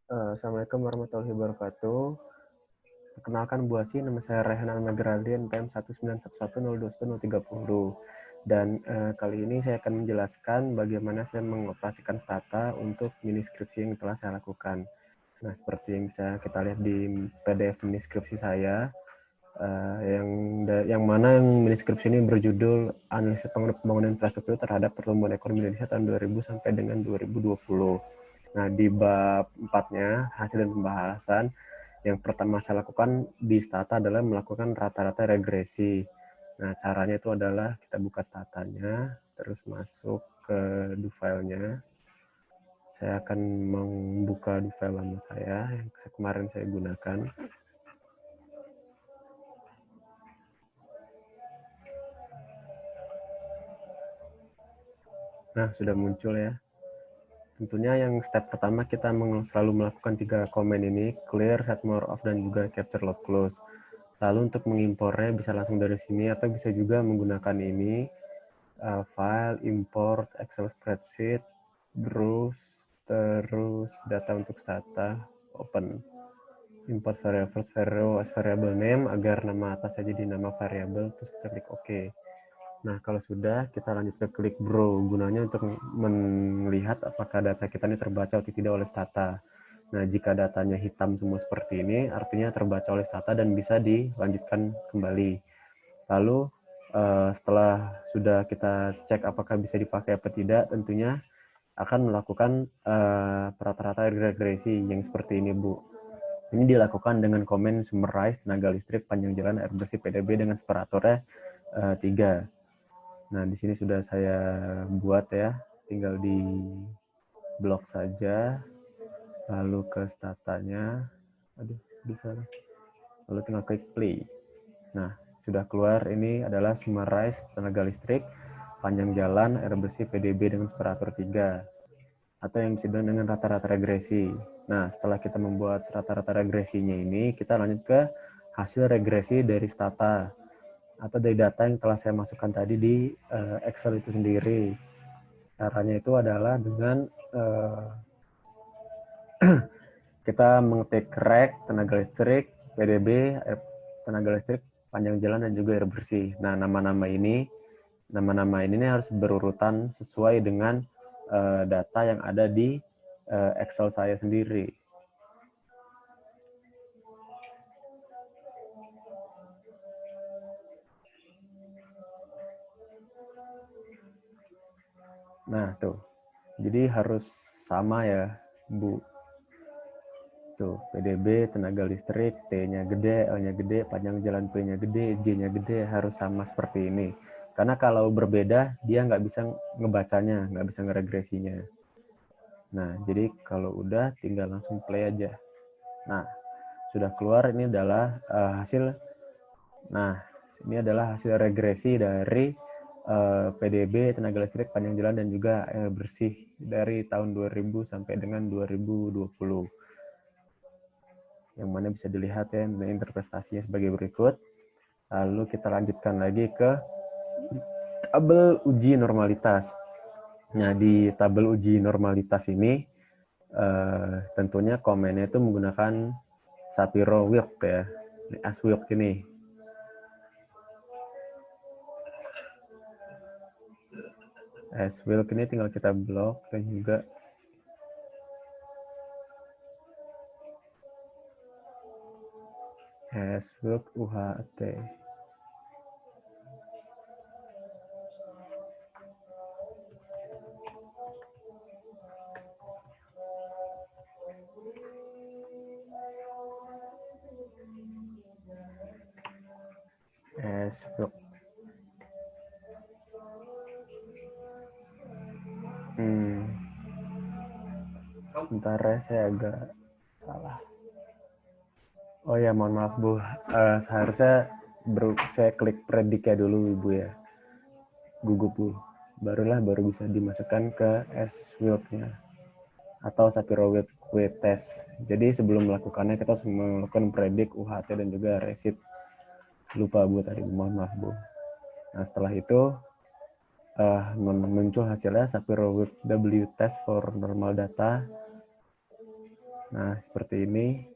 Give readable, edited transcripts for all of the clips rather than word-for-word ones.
Assalamualaikum warahmatullahi wabarakatuh. Perkenalkan Bu Asi, nama saya Rehan Almagradian, PM 191102130. Dan kali ini saya akan menjelaskan bagaimana saya mengoperasikan Stata untuk mini skripsi yang telah saya lakukan. Nah, seperti yang bisa kita lihat di PDF mini skripsi saya, yang mana mini skripsi ini berjudul Analisis Pembangunan Infrastruktur terhadap Pertumbuhan Ekonomi Indonesia tahun 2000 sampai dengan 2020. Nah, di bab 4-nya, hasil dan pembahasan, yang pertama saya lakukan di Stata adalah melakukan rata-rata regresi. Nah, caranya itu adalah kita buka Statanya, terus masuk ke do file-nya. Saya akan membuka do file lama saya, yang kemarin saya gunakan. Nah, sudah muncul ya. Tentunya yang step pertama kita selalu melakukan 3 komen ini, clear, set more of, dan juga capture load close. Lalu untuk mengimpornya bisa langsung dari sini atau bisa juga menggunakan ini, file, import, Excel spreadsheet, browse, terus data untuk Stata, open. Import variable as variable name agar nama atasnya jadi nama variable, terus kita klik OK. Nah, kalau sudah, kita lanjut ke klik Grow, gunanya untuk melihat apakah data kita ini terbaca atau tidak oleh Stata. Nah, jika datanya hitam semua seperti ini, artinya terbaca oleh Stata dan bisa dilanjutkan kembali. Lalu, setelah sudah kita cek apakah bisa dipakai apa tidak, tentunya akan melakukan rata-rata regresi yang seperti ini, Bu. Ini dilakukan dengan komen summarize tenaga listrik, panjang jalan, air bersih, PDB dengan separatornya 3. Nah, di sini sudah saya buat ya, tinggal di blok saja, lalu ke statanya, lalu tinggal klik play. Nah, sudah keluar, ini adalah summarize tenaga listrik, panjang jalan, air bersih, PDB dengan separator 3, atau yang disebut dengan rata-rata regresi. Nah, setelah kita membuat rata-rata regresinya ini, kita lanjut ke hasil regresi dari Stata, atau dari data yang telah saya masukkan tadi di Excel itu sendiri. Caranya itu adalah dengan kita mengetik rek, tenaga listrik, PDB, tenaga listrik, panjang jalan, dan juga air bersih. Nah, nama-nama ini harus berurutan sesuai dengan data yang ada di Excel saya sendiri. Nah, tuh. Jadi harus sama ya, Bu. Tuh, PDB, tenaga listrik, T-nya gede, L-nya gede, panjang jalan P-nya gede, J-nya gede, harus sama seperti ini. Karena kalau berbeda, dia nggak bisa ngebacanya, nggak bisa ngeregresinya. Nah, jadi kalau udah, tinggal langsung play aja. Nah, sudah keluar, ini adalah hasil. Nah, ini adalah hasil regresi dari PDB, tenaga listrik, panjang jalan, dan juga air bersih dari tahun 2000 sampai dengan 2020. Yang mana bisa dilihat ya, interpretasinya sebagai berikut. Lalu kita lanjutkan lagi ke tabel uji normalitas. Nah, di tabel uji normalitas ini tentunya komennya itu menggunakan Shapiro-Wilk ya, As-Wilk ini. As-Wilk ini tinggal kita blok dan juga As-Wilk UHT. As-Wilk. Bentar ya, saya agak salah. Oh ya, mohon maaf Bu. Seharusnya saya klik prediknya dulu Ibu ya. Gugup Bu. Baru bisa dimasukkan ke S-Wilk-nya atau Shapiro-Wilk test. Jadi sebelum melakukannya kita harus melakukan predik, UHT, dan juga resit. Lupa Bu tadi, mohon maaf Bu. Nah, setelah itu muncul hasilnya Shapiro-Wilk W test for normal data. Nah, seperti ini.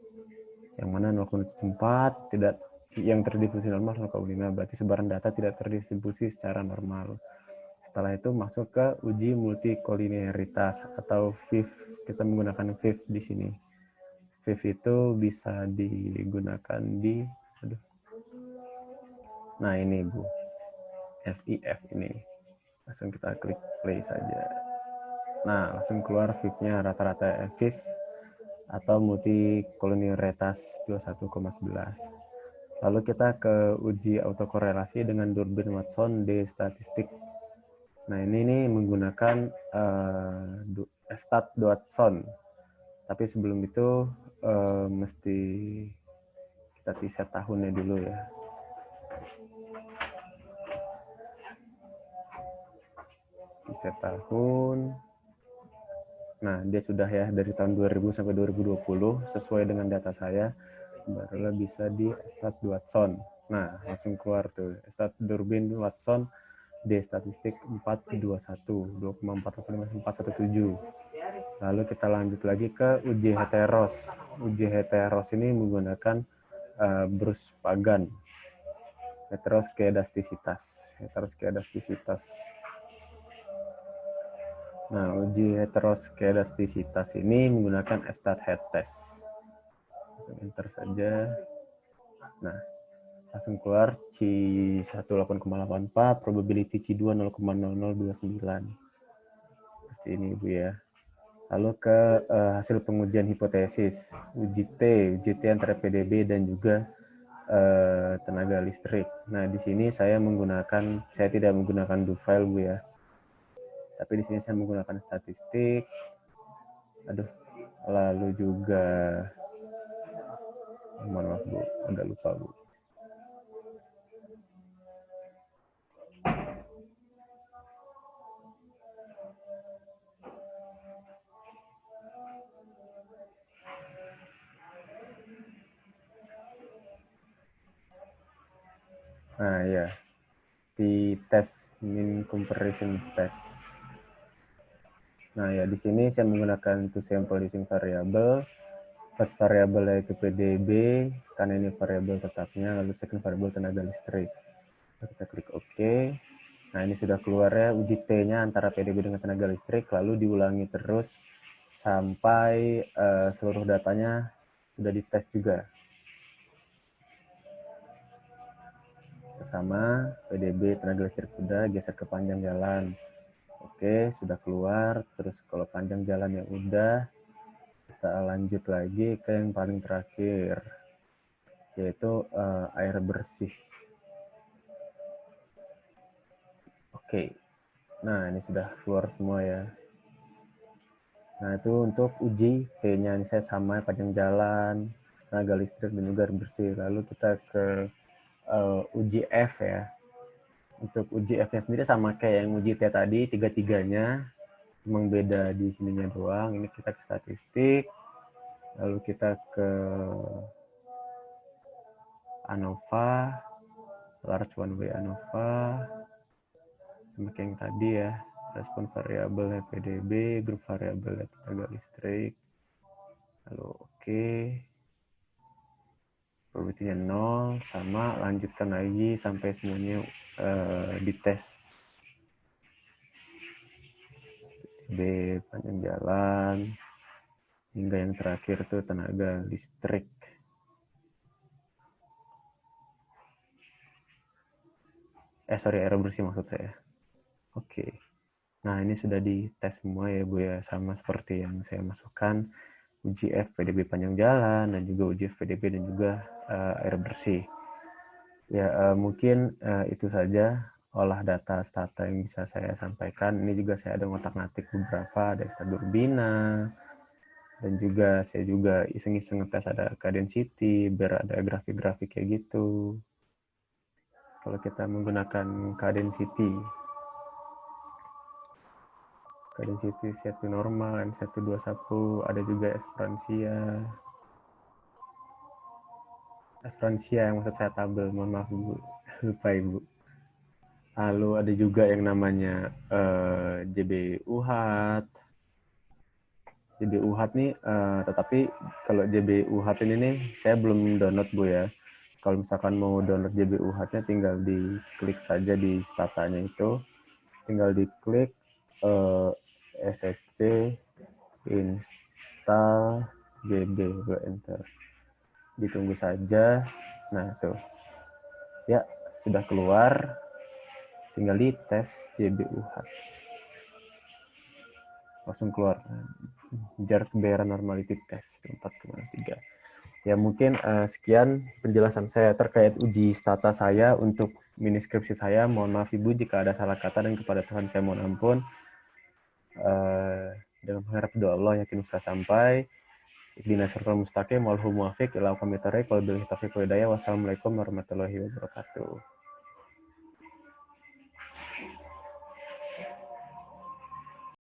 Yang mana 0,74 tidak yang terdistribusi normal 0,5, berarti sebaran data tidak terdistribusi secara normal. Setelah itu masuk ke uji multikolinearitas atau VIF. Kita menggunakan VIF di sini. VIF itu bisa digunakan di nah ini Bu, FIF ini. Langsung kita klik play saja. Nah, langsung keluar VIF-nya rata-rata VIF atau multikolinearitas 21,11. Lalu kita ke uji autokorelasi dengan durbin Watson D statistik. Nah, ini nih menggunakan stat Watson. Tapi sebelum itu mesti kita set tahunnya dulu ya. Set tahun. Nah, dia sudah ya dari tahun 2000 sampai 2020 sesuai dengan data saya, barulah bisa di stat Watson. Nah, langsung keluar tuh stat durbin Watson D statistik 421 2,417. Lalu kita lanjut lagi ke uji heteros. Uji heteros ini menggunakan Bruce Pagan. Heteroskedastisitas. Nah, uji heteroskedastisitas ini menggunakan stat head test. Langsung enter saja. Nah, langsung keluar C18,84, probability C2 0,0029. Seperti ini Bu ya. Lalu ke hasil pengujian hipotesis, uji T antara PDB dan juga tenaga listrik. Nah, di sini saya tidak menggunakan do file Bu ya. Tapi di sini saya menggunakan statistik. Lalu juga mohon maaf Bu, agak lupa Bu. Nah ya, di test mean comparison test. Nah ya, di sini saya menggunakan to sample using variable. First variable yaitu PDB, karena ini variabel tetapnya, lalu second variable tenaga listrik. Kita klik OK. Nah ini sudah keluar ya uji T-nya antara PDB dengan tenaga listrik, lalu diulangi terus sampai seluruh datanya sudah dites juga. Sama PDB tenaga listrik sudah, geser ke panjang jalan. Oke, sudah keluar. Terus kalau panjang jalan yang udah, kita lanjut lagi ke yang paling terakhir, yaitu air bersih. Oke, nah ini sudah keluar semua ya. Nah itu untuk uji T-nya, ini saya sama panjang jalan, tenaga listrik dan juga air bersih. Lalu kita ke uji F ya. Untuk uji F-nya sendiri sama kayak yang uji T tadi, tiga-tiganya. Memang beda di sininya doang. Ini kita ke statistik, lalu kita ke ANOVA, large one way ANOVA, sama yang tadi ya, respon variabel PDB, grup variabel tenaga listrik, lalu oke, probability-nya 0, sama lanjutkan lagi sampai semuanya dites. B panjang jalan, hingga yang terakhir tuh tenaga listrik. Air bersih maksud saya. Oke. Nah, ini sudah dites semua ya Bu ya, sama seperti yang saya masukkan, uji F PDB panjang jalan, dan juga uji F PDB dan juga air bersih. Ya, mungkin itu saja olah data stata yang bisa saya sampaikan. Ini juga saya ada ngotak-ngatik beberapa, ada Stadurbina, dan juga saya juga iseng-iseng ngetes ada cadence-city, biar ada grafik-grafik kayak gitu. Kalau kita menggunakan cadence-city set to normal, M121, ada juga Esperansia yang maksud saya tabel, mohon maaf Bu, lupa Ibu. Lalu ada juga yang namanya JB UHAT, JBUHAT nih, tetapi kalau JBUHAT ini nih saya belum download Bu ya. Kalau misalkan mau download JBUHAT-nya tinggal diklik saja di statanya itu, tinggal diklik SSC install JB, enter. Ditunggu saja. Nah tuh, ya sudah keluar. Tinggal dites JBUHAT. Langsung keluar. Jerk Bear Normality Test 4,3. Ya mungkin sekian penjelasan saya terkait uji stata saya untuk mini skripsi saya. Mohon maaf Ibu jika ada salah kata dan kepada Tuhan saya mohon ampun. Dengan mengharap doa Allah yakin bisa sampai. Ihdina siratal mustaqim wal huwa muwaffiq ila aqwamit thoriq wal billahi taufiq wal hidayah. Wassalamualaikum warahmatullahi wabarakatuh.